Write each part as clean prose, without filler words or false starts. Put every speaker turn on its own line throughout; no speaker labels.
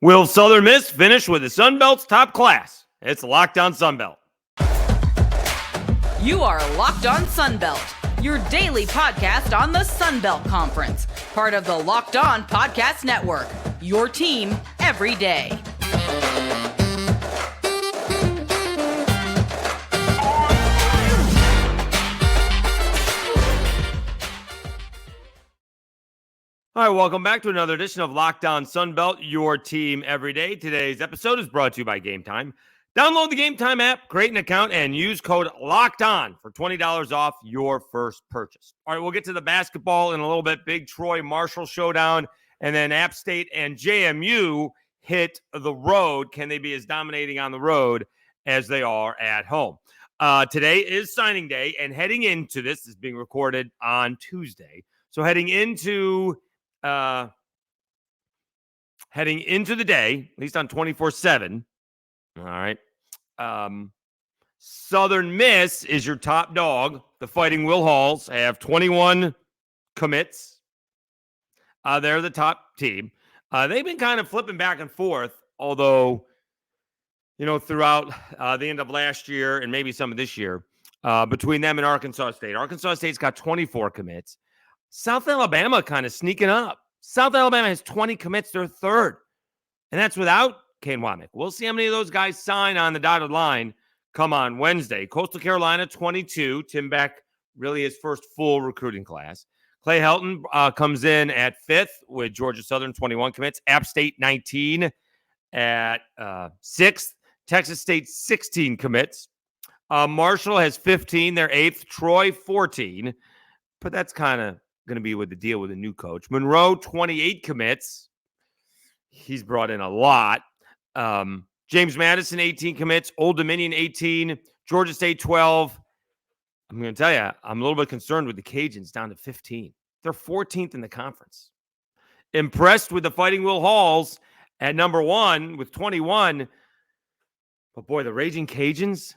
Will Southern Miss finish with the Sun Belt's top class? It's Locked On Sun Belt.
You are Locked On Sun Belt, your daily podcast on the Sun Belt Conference, part of the Locked On Podcast Network, your team every day.
All right, welcome back to another edition of Locked On Sun Belt, your team every day. Today's episode is brought to you by Gametime. Download the Gametime app, create an account, and use code LOCKEDON for $20 off your first purchase. All right, we'll get to the basketball in a little bit. Big Troy Marshall showdown, and then App State and JMU hit the road. Can they be as dominating on the road as they are at home? Today is signing day, and heading into this is being recorded on Tuesday. So heading into the day, at least on 24/7. All right. Southern Miss is your top dog. The Fighting Will Halls have 21 commits. They're the top team. They've been kind of flipping back and forth, although, throughout the end of last year and maybe some of this year, between them and Arkansas State. Arkansas State's got 24 commits. South Alabama kind of sneaking up. South Alabama has 20 commits. They're third. And that's without Kane Womack. We'll see how many of those guys sign on the dotted line come on Wednesday. Coastal Carolina, 22. Tim Beck, really his first full recruiting class. Clay Helton comes in at 5th with Georgia Southern, 21 commits. App State, 19 at 6th. Texas State, 16 commits. Marshall has 15. They're 8th. Troy, 14. But that's kind of going to be with the deal with a new coach. Monroe, 28 commits. He's brought in a lot. James Madison, 18 commits. Old Dominion, 18. Georgia State, 12. I'm going to tell you, I'm a little bit concerned with the Cajuns down to 15. They're 14th in the conference. Impressed with the Fighting Will Halls at number 1 with 21. But boy, the Raging Cajuns,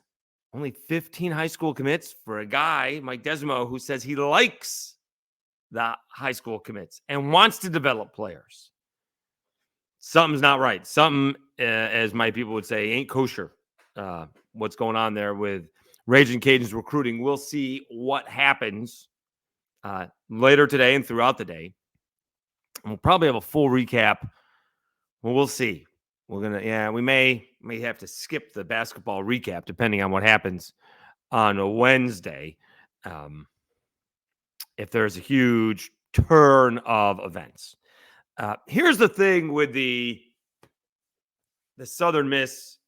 only 15 high school commits for a guy, Mike Desmo, who says he likes the high school commits and wants to develop players. Something's not right. Something, as my people would say, ain't kosher. What's going on there with Raging Cajuns recruiting? We'll see what happens later today and throughout the day. We'll probably have a full recap. Well, we'll see. We may have to skip the basketball recap depending on what happens on a Wednesday. If there's a huge turn of events. Here's the thing with the Southern Miss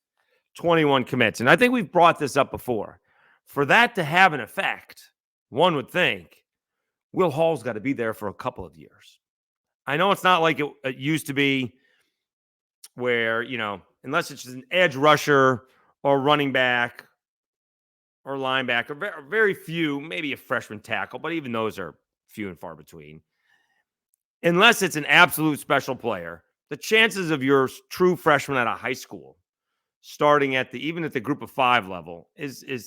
21 commits, and I think we've brought this up before. For that to have an effect, one would think Will Hall's got to be there for a couple of years. I know it's not like it used to be where, unless it's just an edge rusher or running back or linebacker, very few, maybe a freshman tackle, but even those are few and far between. Unless it's an absolute special player, the chances of your true freshman at a high school starting even at the group of 5 level is a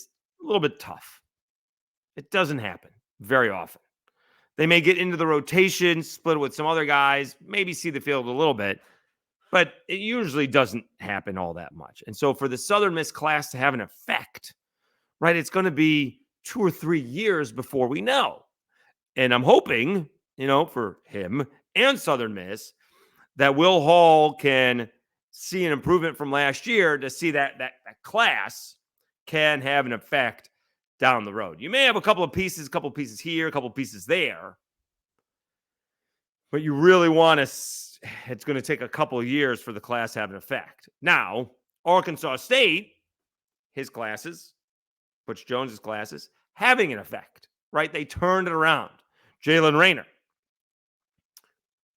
little bit tough. It doesn't happen very often. They may get into the rotation, split with some other guys, maybe see the field a little bit, but it usually doesn't happen all that much. And so for the Southern Miss class to have an effect, right, it's going to be 2 or 3 years before we know. And I'm hoping, for him and Southern Miss, that Will Hall can see an improvement from last year to see that class can have an effect down the road. You may have a couple of pieces here, a couple of pieces there, but you really want to, it's going to take a couple of years for the class to have an effect. Now, Arkansas State, his classes, Butch Jones's classes, having an effect, right? They turned it around. Jalen Rayner,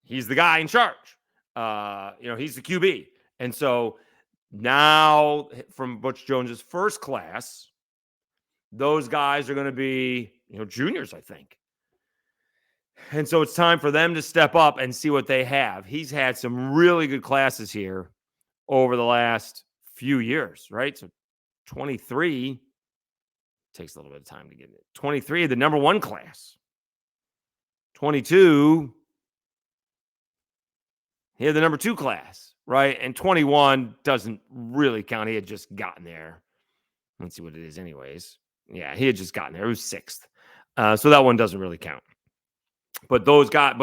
he's the guy in charge. He's the QB. And so now from Butch Jones's first class, those guys are going to be, juniors, I think. And so it's time for them to step up and see what they have. He's had some really good classes here over the last few years, right? So 23 takes a little bit of time to get it. 23, the number 1 class. 22, he had the number 2 class. right? And 21 doesn't really count. He had just gotten there. Let's see what it is anyways. Yeah, he had just gotten there. It was 6th. So that one doesn't really count. But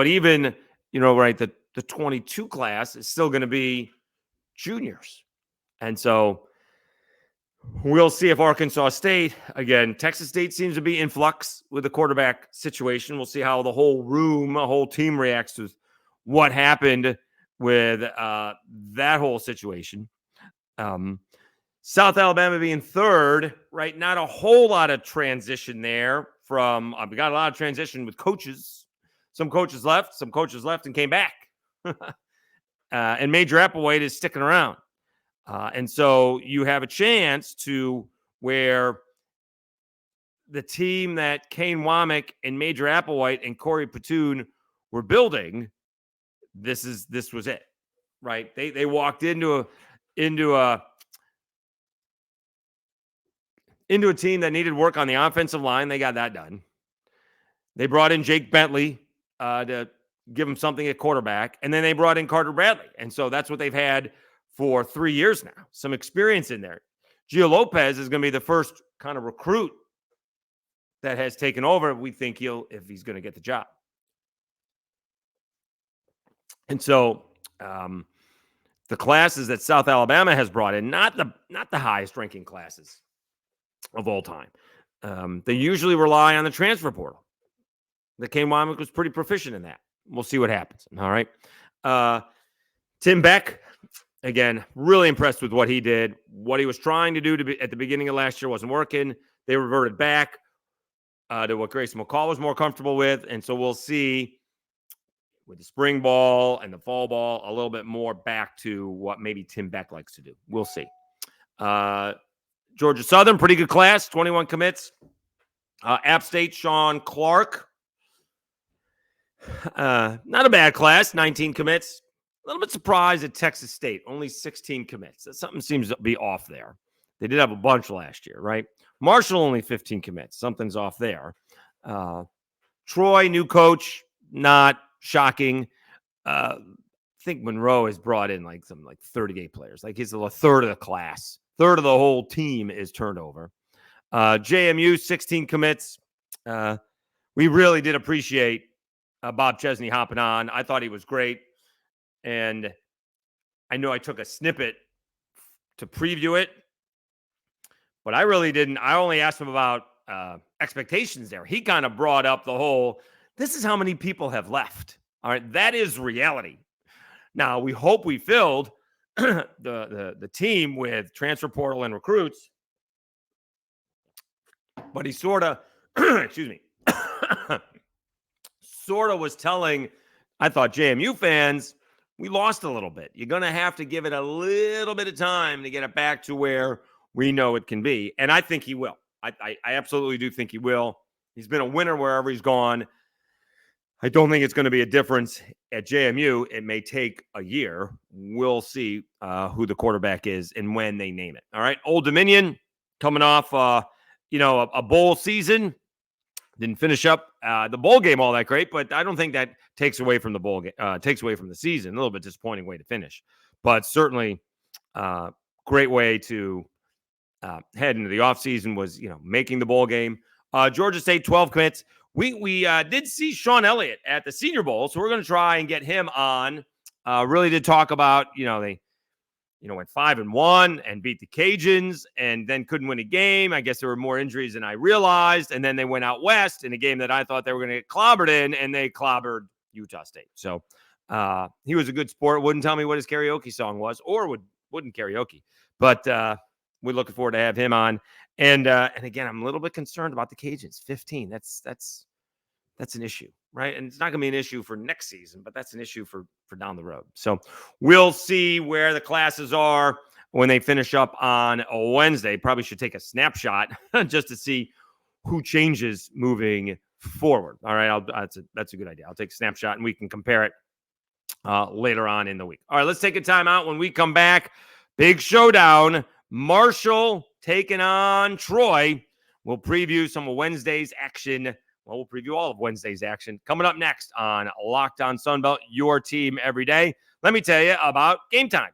even, right, the 22 class is still going to be juniors. And so we'll see if Arkansas State, again, Texas State seems to be in flux with the quarterback situation. We'll see how the whole team reacts to what happened with that whole situation. South Alabama being 3rd, right? Not a whole lot of transition there from, we got a lot of transition with coaches. Some coaches left and came back. And Major Applewhite is sticking around. And so you have a chance to where the team that Kane Womack and Major Applewhite and Corey Platoon were building, this was it, right? They walked into a team that needed work on the offensive line. They got that done. They brought in Jake Bentley to give them something at quarterback, and then they brought in Carter Bradley. And so that's what they've had for 3 years now, some experience in there. Gio Lopez is going to be the first kind of recruit that has taken over. We think if he's going to get the job. And so the classes that South Alabama has brought in, not the highest ranking classes of all time. They usually rely on the transfer portal. The Kane Womack was pretty proficient in that. We'll see what happens. All right. Tim Beck, again, really impressed with what he did. What he was trying to do at the beginning of last year wasn't working. They reverted back to what Grayson McCall was more comfortable with. And so we'll see with the spring ball and the fall ball a little bit more back to what maybe Tim Beck likes to do. We'll see. Georgia Southern, pretty good class, 21 commits. App State, Sean Clark. Not a bad class, 19 commits. A little bit surprised at Texas State, only 16 commits. Something seems to be off there. They did have a bunch last year, right? Marshall, only 15 commits. Something's off there. Troy, new coach, not shocking. I think Monroe has brought in like 38 players. Like he's a third of the class. Third of the whole team is turned over. JMU, 16 commits. We really did appreciate Bob Chesney hopping on. I thought he was great. And I know I took a snippet to preview it, but I really didn't. I only asked him about expectations there. He kind of brought up the whole, this is how many people have left. All right, that is reality. Now, we hope we filled the team with transfer portal and recruits, but he sort of, excuse me, sort of was telling, I thought, JMU fans, we lost a little bit. You're going to have to give it a little bit of time to get it back to where we know it can be. And I think he will. I absolutely do think he will. He's been a winner wherever he's gone. I don't think it's going to be a difference at JMU. It may take a year. We'll see who the quarterback is and when they name it. All right. Old Dominion coming off, a bowl season. Didn't finish up the bowl game all that great, but I don't think that takes away from the bowl game, takes away from the season. A little bit disappointing way to finish, but certainly great way to head into the offseason was, making the bowl game. Georgia State, 12 commits. We did see Sean Elliott at the Senior Bowl, so we're going to try and get him on. Really did talk about, they went 5-1 and beat the Cajuns and then couldn't win a game. I guess there were more injuries than I realized. And then they went out west in a game that I thought they were going to get clobbered in, and they clobbered Utah State. So he was a good sport. Wouldn't tell me what his karaoke song was, or wouldn't karaoke. But we're looking forward to have him on. And again, I'm a little bit concerned about the Cajuns. 15. That's an issue, right? And it's not going to be an issue for next season, but that's an issue for down the road. So we'll see where the classes are when they finish up on a Wednesday. Probably should take a snapshot just to see who changes moving forward. All right, that's a good idea. I'll take a snapshot and we can compare it later on in the week. All right, let's take a timeout. When we come back, big showdown. Marshall taking on Troy. We'll preview some of Wednesday's action. Well, we'll preview all of Wednesday's action coming up next on Locked On Sunbelt, your team every day. let me tell you about Gametime.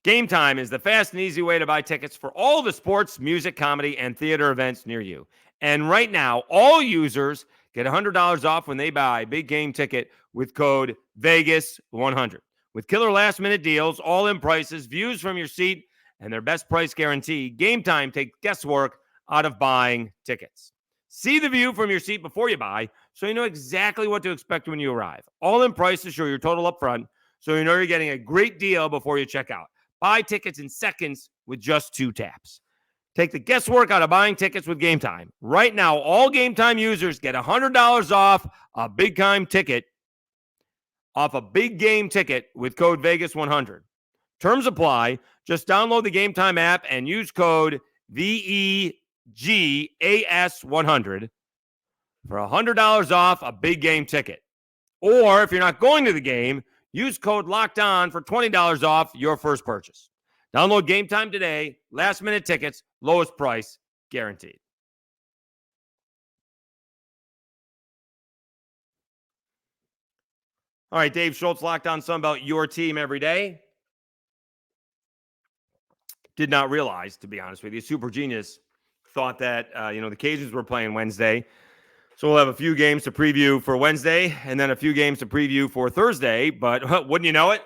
Gametime is the fast and easy way to buy tickets for all the sports, music, comedy, and theater events near you. And right now, all users get $100 off when they buy a big game ticket with code Vegas100. With killer last-minute deals, all-in prices, views from your seat, and their best price guarantee, Gametime takes guesswork out of buying tickets. See the view from your seat before you buy, so you know exactly what to expect when you arrive. All-in prices show your total up front, so you know you're getting a great deal before you check out. Buy tickets in seconds with just 2 taps. Take the guesswork out of buying tickets with Gametime. Right now, all Gametime users get $100 off a big game ticket, with code Vegas100. Terms apply. Just download the Gametime app and use code VEGAS100 for $100 off a big game ticket. Or if you're not going to the game, use code LOCKEDON for $20 off your first purchase. Download Gametime today. Last-minute tickets, lowest price, guaranteed. All right, Dave Schultz, Locked On Sunbelt, your team every day. Did not realize, to be honest with you, Super Genius thought that, the Cajuns were playing Wednesday. So we'll have a few games to preview for Wednesday and then a few games to preview for Thursday. But wouldn't you know it?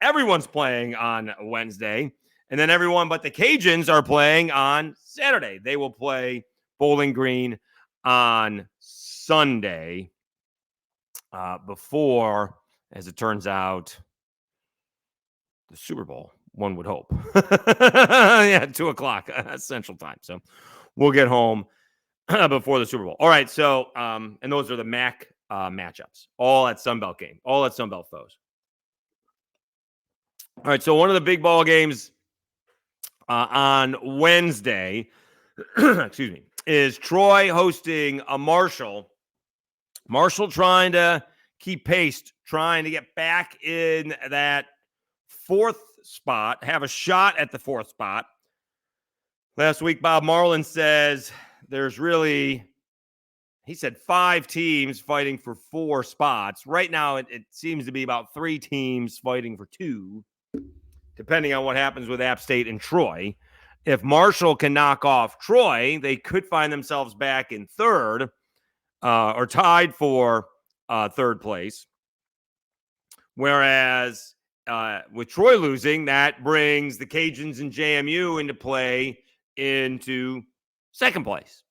Everyone's playing on Wednesday. And then everyone but the Cajuns are playing on Saturday. They will play Bowling Green on Sunday before, as it turns out, the Super Bowl, one would hope. 2 o'clock Central Time. So we'll get home before the Super Bowl. All right, so, and those are the MAC matchups, all at Sunbelt game, all at Sunbelt foes. All right, so one of the big ball games on Wednesday, excuse me, is Troy hosting a Marshall. Marshall trying to keep pace, trying to get back in that 4th spot, have a shot at the 4th spot. Last week, Bob Marlin says there's really, he said 5 teams fighting for 4 spots. Right now, it seems to be about 3 teams fighting for 2, depending on what happens with App State and Troy. If Marshall can knock off Troy, they could find themselves back in 3rd or tied for 3rd place. Whereas with Troy losing, that brings the Cajuns and JMU into play into 2nd place.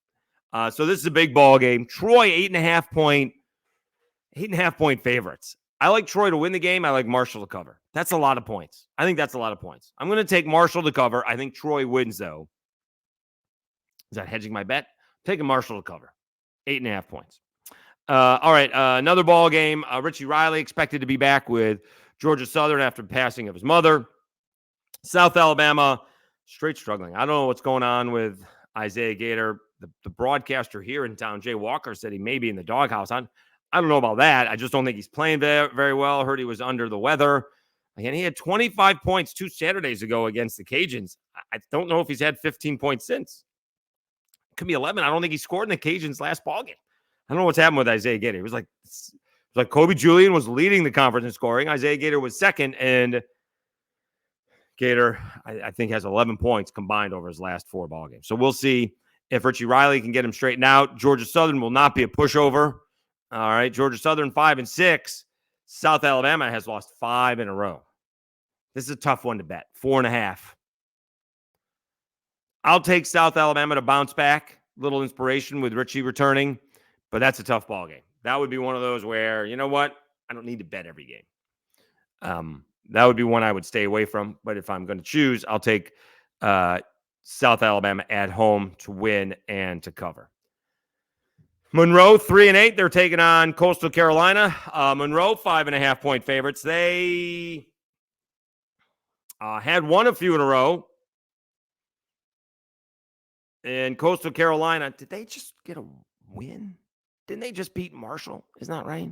So this is a big ball game. Troy, 8.5 point favorites. I like Troy to win the game. I like Marshall to cover. That's a lot of points. I think that's a lot of points. I'm going to take Marshall to cover. I think Troy wins, though. Is that hedging my bet? I'm taking Marshall to cover. 8.5 points. All right, another ball game. Richie Riley expected to be back with Georgia Southern after the passing of his mother. South Alabama, straight struggling. I don't know what's going on with Isaiah Gator. The broadcaster here in town, Jay Walker, said he may be in the doghouse. I don't know about that. I just don't think he's playing very well. I heard he was under the weather. Again, he had 25 points 2 Saturdays ago against the Cajuns. I don't know if he's had 15 points since. It could be 11. I don't think he scored in the Cajuns' last ball game. I don't know what's happened with Isaiah Gator. It was like Kobe Julian was leading the conference in scoring. Isaiah Gator was 2nd, and Gator, I think, has 11 points combined over his last 4 ball games. So we'll see if Richie Riley can get him straightened out. Georgia Southern will not be a pushover. All right, Georgia Southern 5-6. South Alabama has lost 5 in a row. This is a tough one to bet. 4.5. I'll take South Alabama to bounce back. Little inspiration with Richie returning, but that's a tough ball game. That would be one of those where, you know what? I don't need to bet every game. That would be one I would stay away from. But if I'm going to choose, I'll take South Alabama at home to win and to cover. Monroe 3-8. They're taking on Coastal Carolina. Monroe 5.5 point favorites. They had won a few in a row. And Coastal Carolina, did they just get a win? Didn't they just beat Marshall? Isn't that right?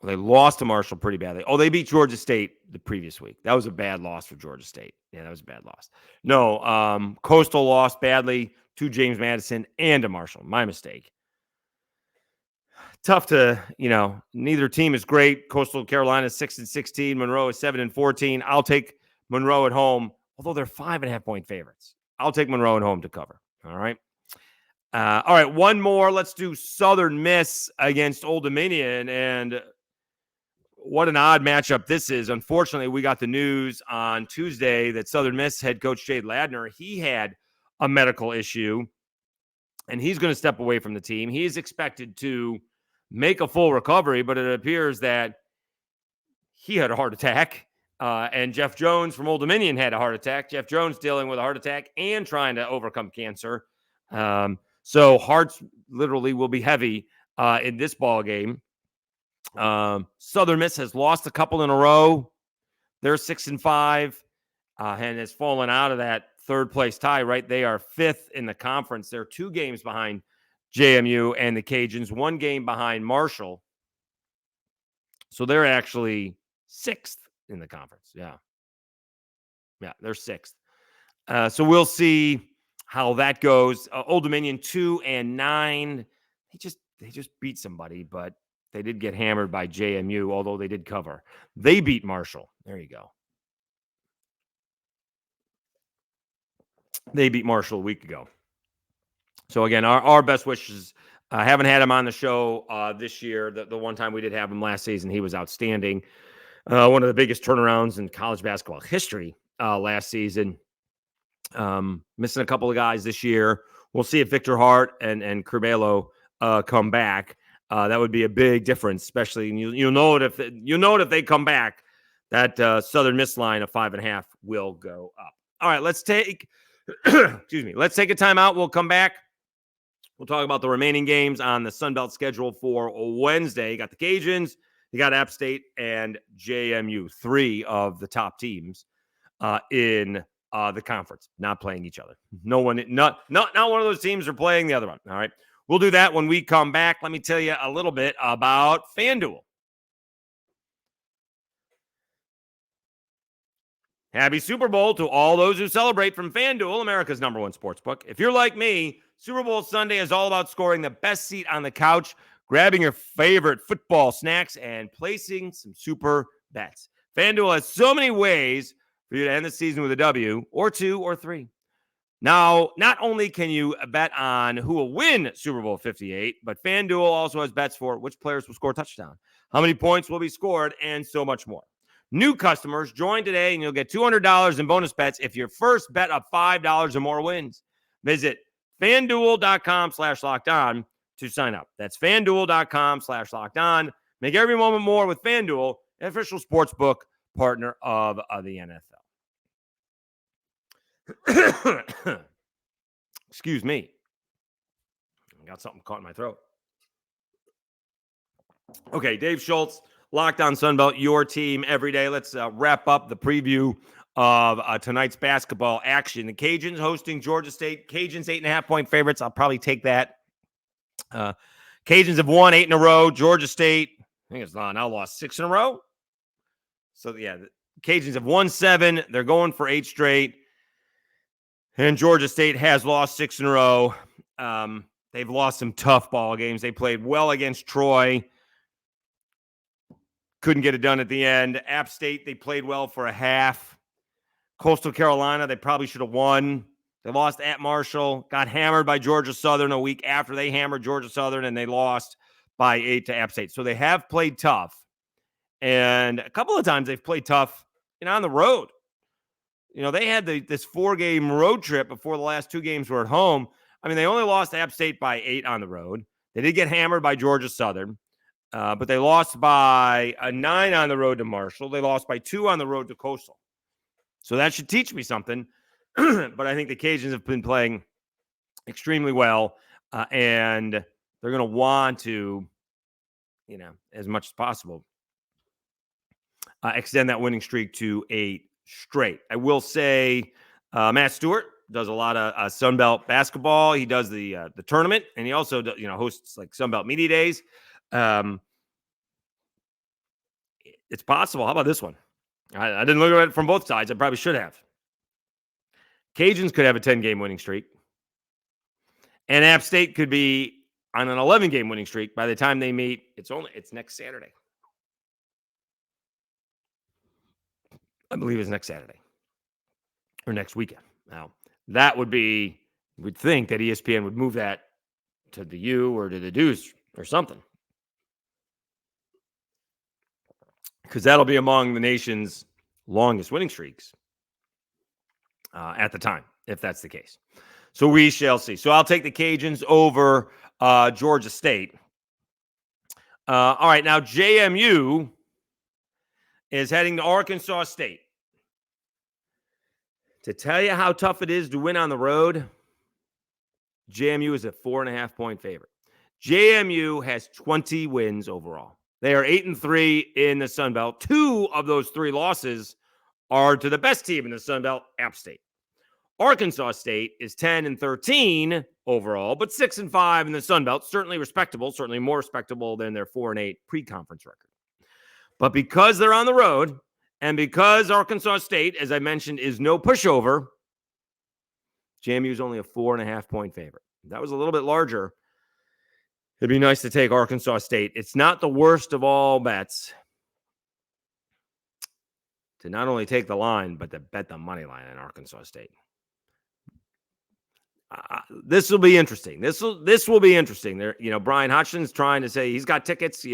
They lost to Marshall pretty badly. Oh, they beat Georgia State the previous week. That was a bad loss for Georgia State. Yeah, that was a bad loss. No, Coastal lost badly to James Madison and to Marshall. My mistake. Tough to, neither team is great. Coastal Carolina is 6-16. Monroe is 7-14. I'll take Monroe at home, although they're 5.5-point favorites. I'll take Monroe at home to cover. All right. All right, one more. Let's do Southern Miss against Old Dominion. And what an odd matchup this is. Unfortunately, we got the news on Tuesday that Southern Miss head coach Jade Ladner, he had a medical issue, and he's going to step away from the team. He is expected to make a full recovery, but it appears that he had a heart attack. And Jeff Jones from Old Dominion had a heart attack. Jeff Jones dealing with a heart attack and trying to overcome cancer. So hearts literally will be heavy in this ball game. Southern Miss has lost a couple in a row. They're 6-5 and has fallen out of that third place tie, right? They are 5th in the conference. They're 2 games behind JMU and the Cajuns, 1 game behind Marshall. So they're actually 6th in the conference. Yeah, they're 6th. So we'll see how that goes. Old Dominion 2-9. They just beat somebody, but they did get hammered by JMU, although they did cover. They beat Marshall. There you go. They beat Marshall a week ago. So, again, our best wishes. I haven't had him on the show this year. The one time we did have him last season, he was outstanding. One of the biggest turnarounds in college basketball history last season. Missing a couple of guys this year. We'll see if Victor Hart and Curbelo come back. That would be a big difference, especially you'll know it if they come back. That Southern Miss line of 5.5 will go up. All right, let's take let's take a timeout. We'll come back. We'll talk about the remaining games on the Sun Belt schedule for Wednesday. You got the Cajuns, you got App State, and JMU, 3 of the top teams in the conference, not playing each other. Not one of those teams are playing the other one. All right. We'll do that when we come back. Let me tell you a little bit about FanDuel. Happy Super Bowl to all those who celebrate from FanDuel, America's #1 sportsbook. If you're like me, Super Bowl Sunday is all about scoring the best seat on the couch, grabbing your favorite football snacks, and placing some super bets. FanDuel has so many ways for you to end the season with a W, or 2 or 3. Now, not only can you bet on who will win Super Bowl 58, but FanDuel also has bets for which players will score a touchdown, how many points will be scored, and so much more. New customers, join today and you'll get $200 in bonus bets if your first bet of $5 or more wins. Visit FanDuel.com/lockedon to sign up. That's FanDuel.com/lockedon. Make every moment more with FanDuel, an official sportsbook partner of the NFL. Excuse me. I got something caught in my throat. Okay, Dave Schultz, Locked On Sunbelt, your team every day. Let's wrap up the preview of tonight's basketball action. The Cajuns hosting Georgia State. Cajuns 8.5-point favorites. I'll probably take that. Cajuns have won 8 in a row. Georgia State, I think it's now lost 6 in a row. So, yeah, the Cajuns have won 7. They're going for 8 straight. And Georgia State has lost 6 in a row. They've lost some tough ball games. They played well against Troy. Couldn't get it done at the end. App State, they played well for a half. Coastal Carolina, they probably should have won. They lost at Marshall. Got hammered by Georgia Southern a week after they hammered Georgia Southern, and they lost by 8 to App State. So they have played tough. And a couple of times they've played tough on the road. They had this 4-game road trip before the last 2 games were at home. I mean, they only lost App State by 8 on the road. They did get hammered by Georgia Southern, but they lost by a 9 on the road to Marshall. They lost by 2 on the road to Coastal. So that should teach me something. But I think the Cajuns have been playing extremely well, and they're going to want to, as much as possible, extend that winning streak to 8 straight. I will say Matt Stewart does a lot of Sunbelt basketball. He does the tournament, and he also hosts like Sunbelt Media Days. It's possible. How about this one? I didn't look at it from both sides. I probably should have. Cajuns could have a 10-game winning streak. And App State could be on an 11-game winning streak by the time they meet. It's next Saturday. I believe it's next Saturday or next weekend. Now, that would be, we'd think that ESPN would move that to the U or to the Deuce or something. Because that'll be among the nation's longest winning streaks at the time, if that's the case. So we shall see. So I'll take the Cajuns over Georgia State. All right, now JMU is heading to Arkansas State. To tell you how tough it is to win on the road, JMU is a 4.5-point favorite. JMU has 20 wins overall. They are 8-3 in the Sun Belt. 2 of those 3 losses are to the best team in the Sun Belt, App State. Arkansas State is 10-13 overall, but 6-5 in the Sun Belt. Certainly respectable, certainly more respectable than their 4-8 pre-conference record. But because they're on the road, and because Arkansas State, as I mentioned, is no pushover, JMU is only a 4.5-point favorite. If that was a little bit larger, it'd be nice to take Arkansas State. It's not the worst of all bets to not only take the line, but to bet the money line in Arkansas State. This will be interesting. This will be interesting. There, Brian Hodgson's trying to say he's got tickets.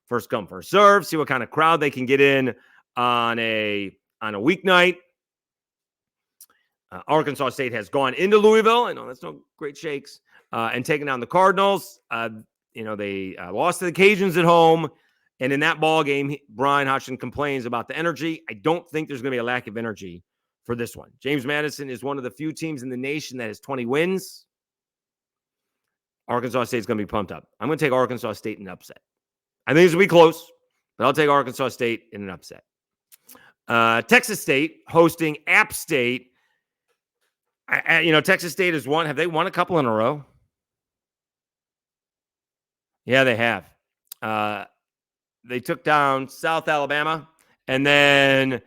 First come, first serve. See what kind of crowd they can get in on a weeknight. Arkansas State has gone into Louisville. I know that's no great shakes, and taken down the Cardinals. They lost to the Cajuns at home, and in that ball game, Brian Hodgson complains about the energy. I don't think there's going to be a lack of energy for this one. James Madison is one of the few teams in the nation that has 20 wins. Arkansas State is going to be pumped up. I'm going to take Arkansas State in an upset. I think it's going to be close, but I'll take Arkansas State in an upset. Texas State hosting App State. Texas State has won. Have they won a couple in a row? Yeah, they have. They took down South Alabama and then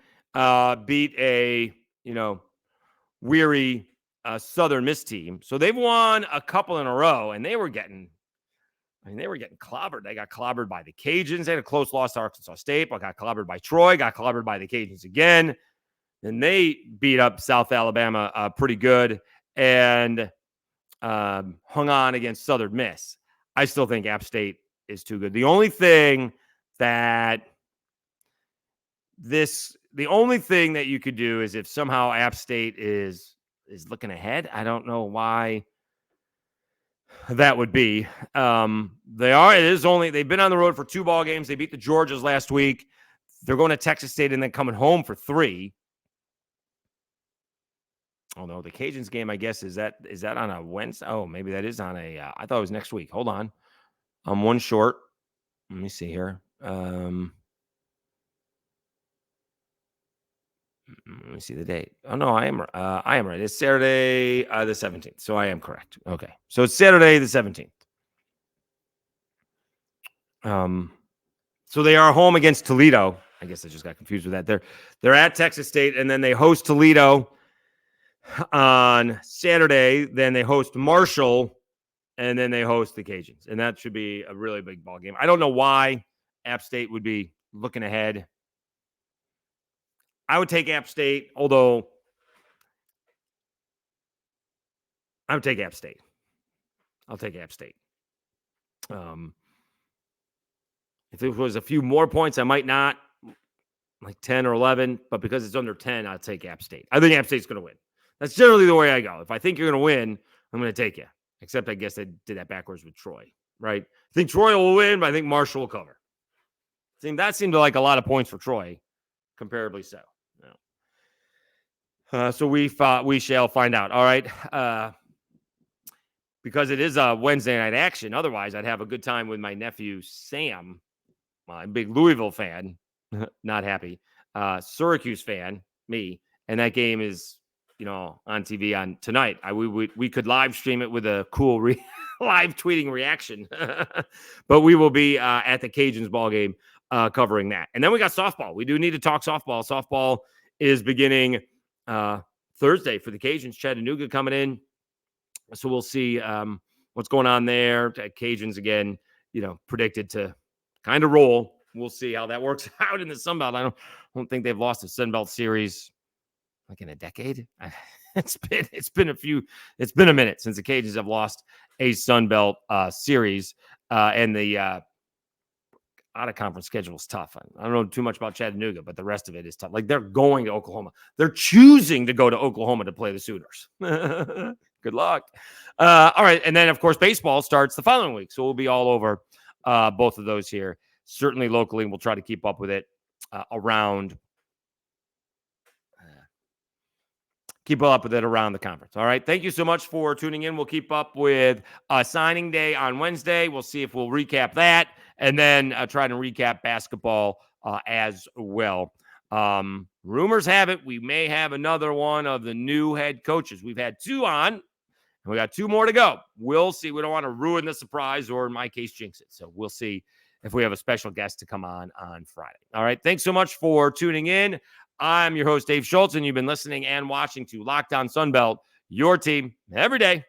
beat a weary Southern Miss team. So they've won a couple in a row, and they were getting clobbered. They got clobbered by the Cajuns. They had a close loss to Arkansas State, but got clobbered by Troy, got clobbered by the Cajuns again. Then they beat up South Alabama pretty good and hung on against Southern Miss. I still think App State is too good. The only thing that you could do is if somehow App State is looking ahead. I don't know why that would be. They've been on the road for 2 ball games. They beat the Georgias last week. They're going to Texas State and then coming home for 3. Oh no, the Cajuns game, I guess, is that on a Wednesday? Oh, maybe that is on I thought it was next week. Hold on. I'm one short. Let me see here. Let me see the date. Oh no, I am right. It's Saturday the 17th. So I am correct. Okay. So it's Saturday the 17th. So they are home against Toledo. I guess I just got confused with that. They're at Texas State, and then they host Toledo on Saturday. Then they host Marshall, and then they host the Cajuns. And that should be a really big ball game. I don't know why App State would be looking ahead. I would take App State, although I would take App State. I'll take App State. If it was a few more points, I might not, like 10 or 11. But because it's under 10, I'll take App State. I think App State's going to win. That's generally the way I go. If I think you're going to win, I'm going to take you. Except I guess I did that backwards with Troy, right? I think Troy will win, but I think Marshall will cover. That seemed like a lot of points for Troy, comparably so. So we shall find out. All right. Because it is a Wednesday night action. Otherwise, I'd have a good time with my nephew, Sam. I'm a big Louisville fan. Not happy. Syracuse fan, me. And that game is, on TV on tonight. We could live stream it with a cool live tweeting reaction. But we will be at the Cajuns ball game covering that. And then we got softball. We do need to talk softball. Softball is beginning Thursday for the Cajuns. Chattanooga coming in. So we'll see what's going on there. Cajuns, again, predicted to kind of roll. We'll see how that works out in the Sun Belt. I don't think they've lost a Sun Belt series like in a decade. It's been a minute since the Cajuns have lost a Sun Belt series. And the out of conference schedule is tough. I don't know too much about Chattanooga, but the rest of it is tough. Like, they're going to Oklahoma. They're choosing to go to Oklahoma to play the Sooners. Good luck. All right. And then, of course, baseball starts the following week. So we'll be all over both of those here. Certainly locally, and we'll try to keep up with it around the conference. All right. Thank you so much for tuning in. We'll keep up with signing day on Wednesday. We'll see if we'll recap that, and then try to recap basketball as well. Rumors have it we may have another one of the new head coaches. We've had 2 on, and we got 2 more to go. We'll see. We don't want to ruin the surprise, or in my case, jinx it. So we'll see if we have a special guest to come on Friday. All right. Thanks so much for tuning in. I'm your host, Dave Schultz, and you've been listening and watching to Locked On Sunbelt, your team every day.